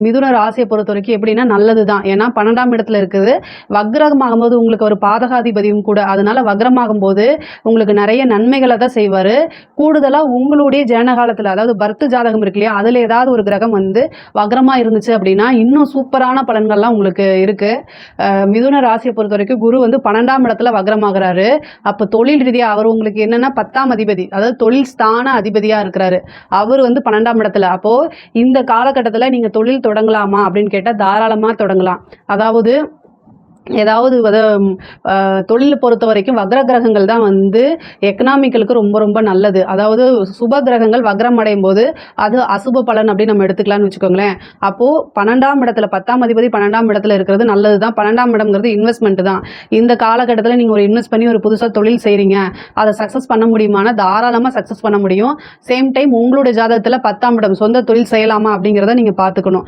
மிதுன ராசியை பொறுத்தவரைக்கும் எப்படின்னா நல்லது தான். ஏன்னா 12ஆம் இடத்துல இருக்குது. வக்ரமாகும்போது உங்களுக்கு ஒரு பாதகாதிபதியும் கூட. அதனால வக்ரமாகும்போது உங்களுக்கு நெறைய நன்மைகள தான் செய்வாரு. கூடுதலா உங்களுடைய ஜனன காலத்துல அதாவது பர்த் ஜாதகம் இருக்கு இல்லையா? அதுல ஏதாவது ஒரு கிரகம் வந்து வக்ரமா இருந்துச்சு அப்படின்னா, இன்னும் சூப்பரான பலன்கள்லாம் உங்களுக்கு இருக்கு. மிதுன ராசியை பொறுத்தவரைக்கும் குரு வந்து 12ஆம் இடத்துல வக்ரமாகுறாரு. அப்ப தொழில் ரீதியா அவர் உங்களுக்கு என்னன்னா 10ஆம் அதிபதி. அதாவது தொழில் ஸ்தான அதிபதியா இருக்கிறாரு. அவரு வந்து 12ஆம் இடத்துல. அப்போ இந்த காலகட்டத்துல நீங்க தொழில் தொடங்கலாமா அப்படின்னு கேட்டா தாராளமா தொடங்கலாம். அதாவது ஏதாவது தொழில பொறுத்த வரைக்கும் வக்ர கிரகங்கள் தான் வந்து எக்கனாமிக்கலுக்கு ரொம்ப ரொம்ப நல்லது. அதாவது சுப கிரகங்கள் வக்ரம் அடையும்போது அது அசுப பலன் அப்படின்னு நம்ம எடுத்துக்கலாம்னு வச்சுக்கோங்களேன். அப்போ 12ஆம் இடத்துல 10ஆம் அதிபதி 12ஆம் இடத்துல இருக்கிறது நல்லது தான். 12ஆம் இடம்ங்கிறது இன்வெஸ்ட்மெண்ட் தான். இந்த காலகட்டத்துல நீங்க ஒரு இன்வெஸ்ட் பண்ணி ஒரு புதுசா தொழில் செய்றீங்க. அத சக்சஸ் பண்ண முடியுமானா தாராளமா சக்சஸ் பண்ண முடியும். சேம் டைம் உங்களுடைய ஜாதகத்துல 10ஆம் இடம் சொந்த தொழில் செய்யலாமா அப்படிங்கிறத நீங்க பார்த்துக்கணும்.